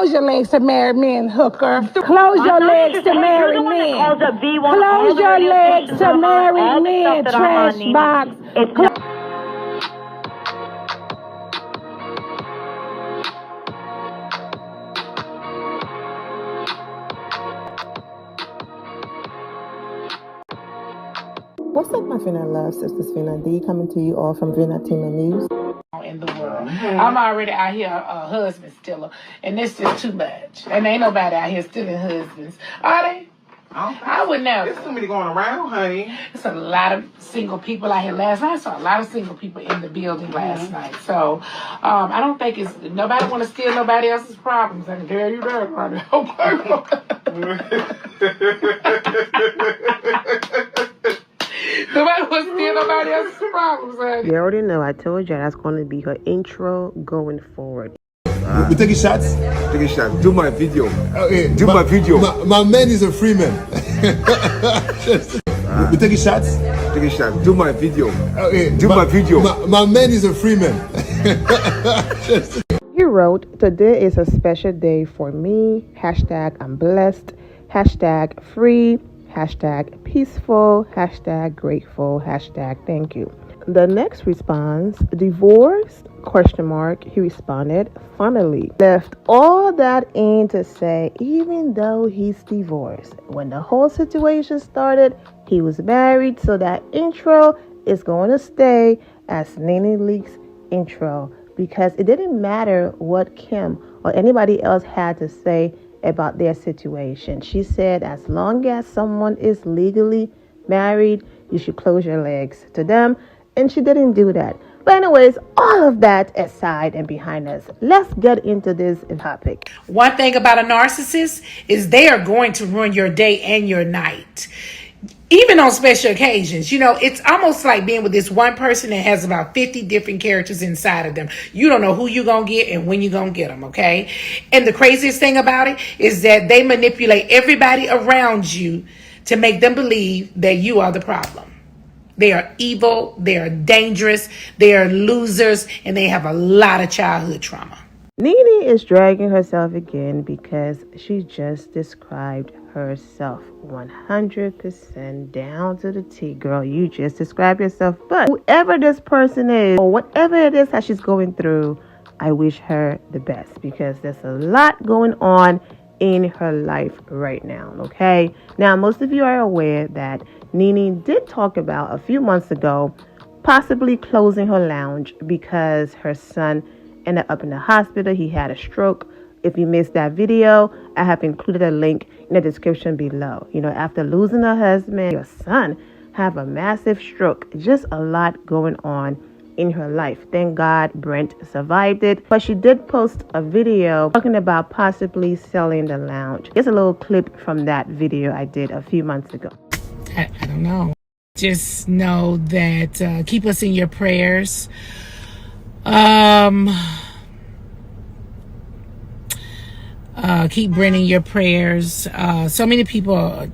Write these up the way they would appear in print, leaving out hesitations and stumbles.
Close your legs to marry men, hooker. Close your legs to marry men. Close your legs to marry men, trash box. What's up, my Finna love sisters? Finna D coming to you all from Finna Team News. In the world, I'm already out here a husband stiller, and it's just too much. And ain't nobody out here stealing husbands, are they? I would never. There's too many going around, honey. It's a lot of single people out here. Last night I saw a lot of single people in the building last night. So I don't think it's nobody want to steal nobody else's problems. I can tell you that, honey. Nobody wants to steal nobody else's problems, honey. You already know. I told you that's going to be her intro going forward. We taking shots? Take a shot. Do my video. Okay. Do my video. My man is a free man. We taking shots? Take a shot. Do my video. Okay. Do my video. My man is a free man. He wrote, "Today is a special day for me. Hashtag I'm blessed. Hashtag free. Hashtag peaceful. Hashtag grateful. Hashtag thank you." The next response, divorce? Question mark. He responded, funnily, left all that in to say, even though he's divorced. When the whole situation started, he was married, so that intro is going to stay as Nene Leak's intro because it didn't matter what Kim or anybody else had to say about their situation. She said, as long as someone is legally married, you should close your legs to them. And she didn't do that. But anyways, all of that aside and behind us, let's get into this topic. One thing about a narcissist is they are going to ruin your day and your night. Even on special occasions. You know, it's almost like being with this one person that has about 50 different characters inside of them. You don't know who you're going to get and when you're going to get them, okay? And the craziest thing about it is that they manipulate everybody around you to make them believe that you are the problem. They are evil, they are dangerous, they are losers, and they have a lot of childhood trauma. Nene is dragging herself again because she just described herself 100% down to the T. Girl, you just described yourself. But whoever this person is, or whatever it is that she's going through, I wish her the best because there's a lot going on in her life right now, okay? Now, most of you are aware that Nene did talk about a few months ago possibly closing her lounge because her son ended up in the hospital. He had a stroke. If you missed that video, I have included a link in the description below. You know, after losing her husband, your son have a massive stroke. Just a lot going on in her life. Thank God Brent survived it. But she did post a video talking about possibly selling the lounge. Here's a little clip from that video I did a few months ago. I don't know. Just know that keep us in your prayers. Keep Brent in your prayers. So many people are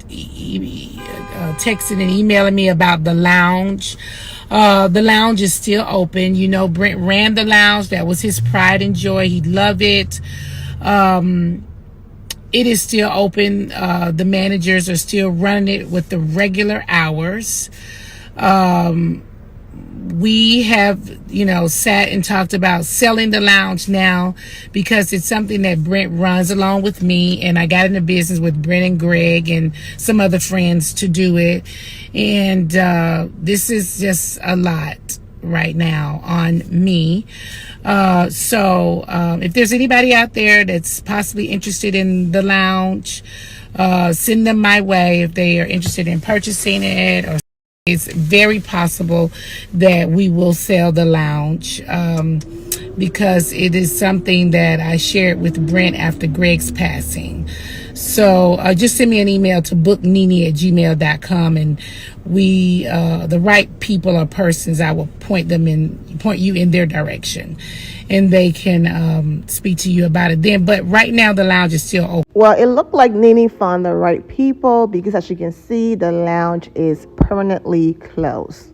texting and emailing me about the lounge. The lounge is still open. You know, Brent ran the lounge. That was his pride and joy. He loved it. It is still open. The managers are still running it with the regular hours. We have, you know, sat and talked about selling the lounge now because it's something that Brent runs along with me. And I got into business with Brent and Greg and some other friends to do it. And this is just a lot right now on me. So if there's anybody out there that's possibly interested in the lounge, send them my way if they are interested in purchasing it. Or it's very possible that we will sell the lounge because it is something that I shared with Brent after Greg's passing. So just send me an email to booknene@gmail.com, and we, the right people or persons, I will point you in their direction, and they can speak to you about it then. But right now, the lounge is still open. Well, it looked like Nene found the right people because, as you can see, the lounge is permanently closed.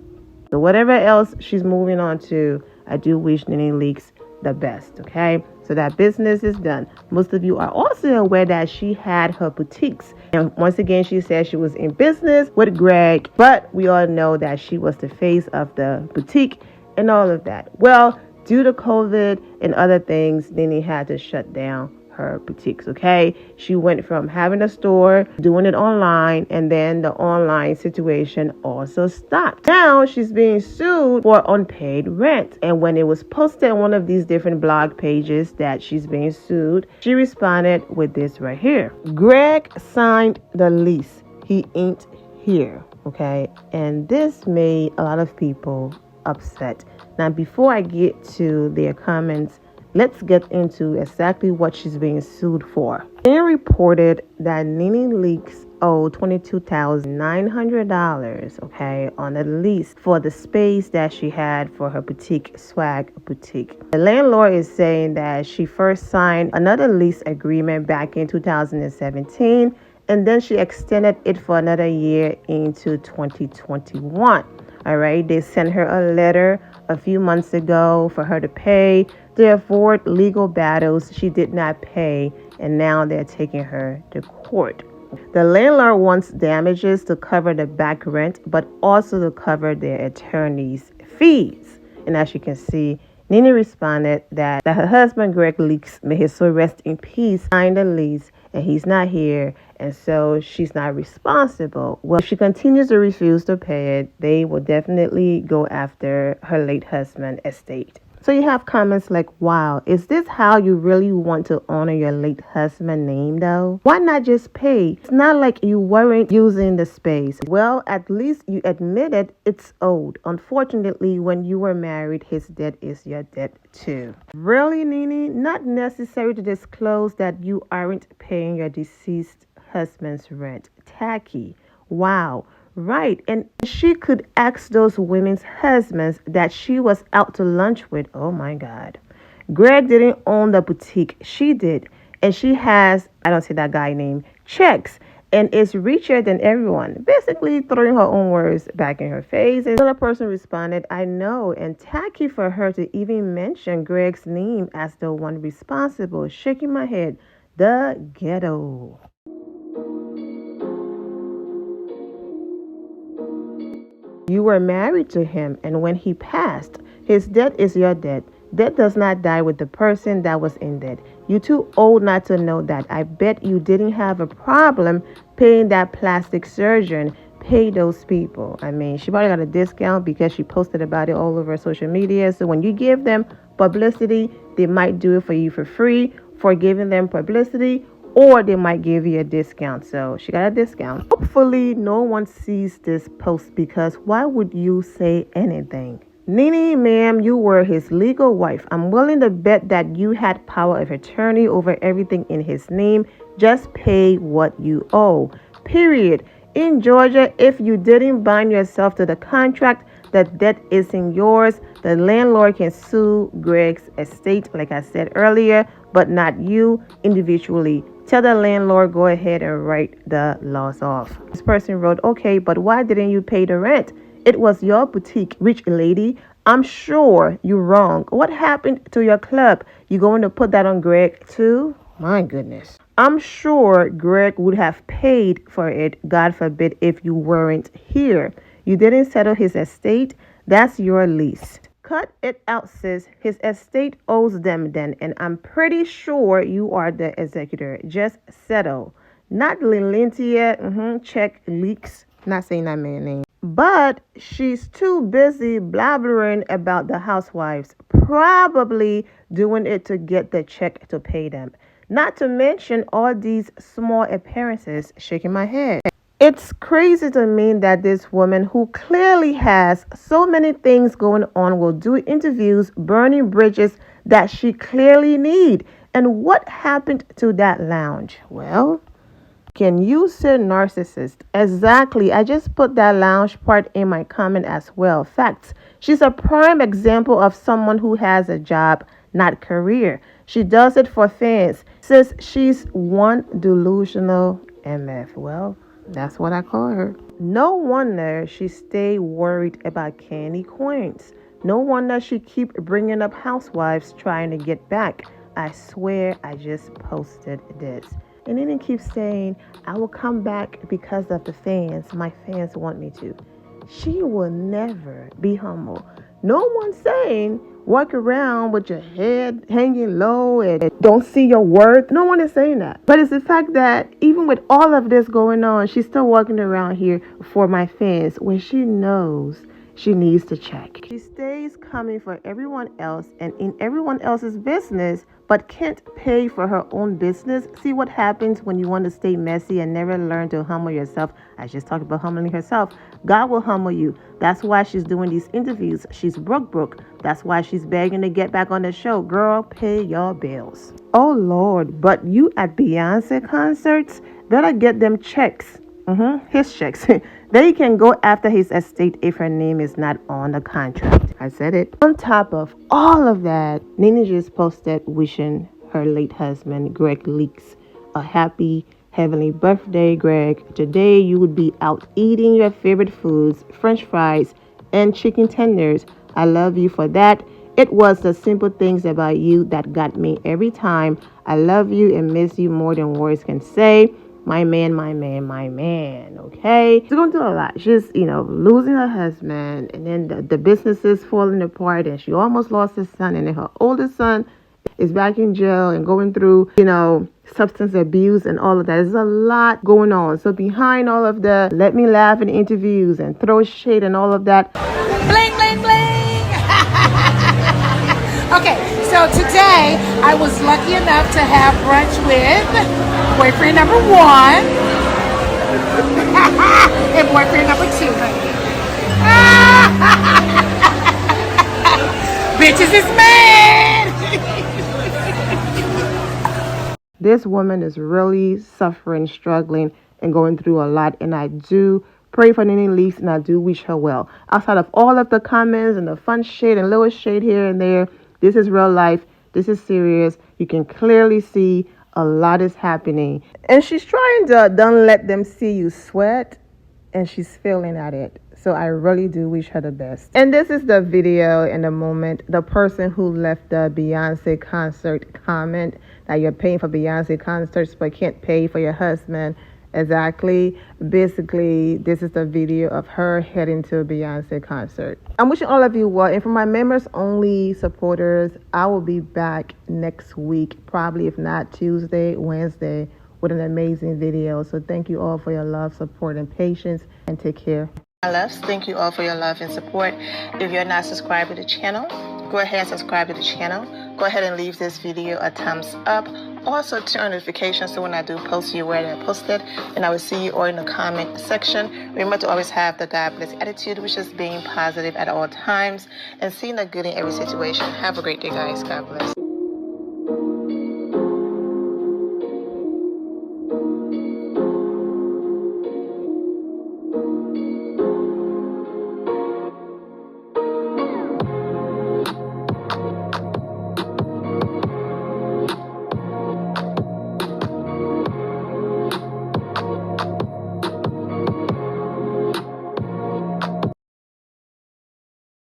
So whatever else she's moving on to, I do wish Nene Leakes the best, okay? So that business is done. Most of you are also aware that she had her boutiques. And once again, she said she was in business with Greg, but we all know that she was the face of the boutique and all of that. Well, due to COVID and other things, Nene had to shut down her boutiques. Okay, she went from having a store, doing it online, and then the online situation also stopped. Now she's being sued for unpaid rent, and when it was posted on one of these different blog pages that she's being sued, she responded with this right here: Greg signed the lease, he ain't here. Okay, and this made a lot of people upset. Now before I get to their comments, let's get into exactly what she's being sued for. They reported that Nene Leakes owed $22,900, okay, on a lease for the space that she had for her boutique, Swag Boutique. The landlord is saying that she first signed another lease agreement back in 2017, and then she extended it for another year into 2021. All right, they sent her a letter a few months ago for her to pay to avoid legal battles she did not pay, and now they're taking her to court. The landlord wants damages to cover the back rent, but also to cover their attorney's fees. And as you can see, Nene responded that her husband, Greg Leakes, may his soul rest in peace, signed the lease, and he's not here, and so she's not responsible. Well, if she continues to refuse to pay it, they will definitely go after her late husband's estate. So you have comments like, wow, is this how you really want to honor your late husband's name though? Why not just pay? It's not like you weren't using the space. Well, at least you admitted it's owed. Unfortunately, when you were married, his debt is your debt too. Really, Nene? Not necessary to disclose that you aren't paying your deceased husband's rent. Tacky. Wow. Right, and she could ask those women's husbands that she was out to lunch with. Oh my God. Greg didn't own the boutique. She did. And she has, I don't say that guy name, checks, and is richer than everyone. Basically throwing her own words back in her face. And the other person responded, I know, and tacky for her to even mention Greg's name as the one responsible. Shaking my head. The ghetto. You were married to him, and when he passed, his debt is your debt. Debt does not die with the person that was in debt. You're too old not to know that. I bet you didn't have a problem paying that plastic surgeon. Pay those people. I mean, she probably got a discount because she posted about it all over social media. So when you give them publicity, they might do it for you for free for giving them publicity, or they might give you a discount. So she got a discount. Hopefully no one sees this post, because why would you say anything? Nene, ma'am, you were his legal wife. I'm willing to bet that you had power of attorney over everything in his name. Just pay what you owe. Period. In Georgia, if you didn't bind yourself to the contract, the debt isn't yours. The landlord can sue Greg's estate, like I said earlier, but not you individually. Tell the landlord, go ahead and write the loss off. This person wrote, okay, but why didn't you pay the rent? It was your boutique, rich lady. I'm sure you're wrong. What happened to your club? You going to put that on Greg too? My goodness. I'm sure Greg would have paid for it, God forbid, if you weren't here. You didn't settle his estate. That's your lease. Cut it out, sis. His estate owes them then, and I'm pretty sure you are the executor. Just settle. Not Lilintia, check leaks. Not saying that man's name. But she's too busy blabbering about the housewives, probably doing it to get the check to pay them. Not to mention all these small appearances. Shaking my head. It's crazy to me that this woman, who clearly has so many things going on, will do interviews burning bridges that she clearly need. And what happened to that lounge? Well, can you say narcissist? Exactly. I just put that lounge part in my comment as well. Facts. She's a prime example of someone who has a job, not career. She does it for fans. Says she's one delusional MF. Well, that's what I call her. No wonder she stay worried about candy coins. No wonder she keep bringing up housewives trying to get back. I swear I just posted this. And then it keeps saying, I will come back because of the fans. My fans want me to. She will never be humble. No one's saying walk around with your head hanging low and don't see your worth. No one is saying that. But it's the fact that even with all of this going on, she's still walking around here for my fans when she knows she needs to check. She stays coming for everyone else and in everyone else's business, but can't pay for her own business. See what happens when you want to stay messy and never learn to humble yourself. I just talked about humbling herself. God will humble you. That's why she's doing these interviews. She's broke. That's why she's begging to get back on the show. Girl, pay your bills. Oh Lord, but you at Beyonce concerts better get them checks. His checks. They can go after his estate if her name is not on the contract. I said it. On top of all of that, Nene just posted wishing her late husband, Greg Leaks, a happy heavenly birthday, Greg. Today you would be out eating your favorite foods, French fries and chicken tenders. I love you for that. It was the simple things about you that got me every time. I love you and miss you more than words can say. My man, okay? She's going through a lot. She's, losing her husband, and then the business is falling apart, and she almost lost her son, and then her oldest son is back in jail and going through, substance abuse and all of that. There's a lot going on. So behind all of the let me laugh in interviews and throw shade and all of that. Bling, bling, bling. Okay, so today I was lucky enough to have brunch with boyfriend number 1 and boyfriend number 2. Bitches is mad. This woman is really suffering, struggling, and going through a lot. And I do pray for Nene Leakes, and I do wish her well. Outside of all of the comments and the fun shade and little shade here and there, this is real life. This is serious. You can clearly see a lot is happening. And she's trying to don't let them see you sweat, and she's failing at it. So I really do wish her the best. And this is the video in the moment. The person who left the Beyonce concert comment that you're paying for Beyonce concerts but can't pay for your husband. Exactly. Basically, this is the video of her heading to a Beyonce concert. I'm wishing all of you well. And for my members only supporters, I will be back next week, probably if not Tuesday, Wednesday, with an amazing video. So thank you all for your love, support, and patience, and take care. My loves, thank you all for your love and support. If you're not subscribed to the channel, go ahead and subscribe to the channel. Go ahead and leave this video a thumbs up. Also turn on notifications so when I do post, you're aware that I posted. And I will see you all in the comment section. Remember to always have the God bless attitude, which is being positive at all times and seeing the good in every situation. Have a great day, guys. God bless.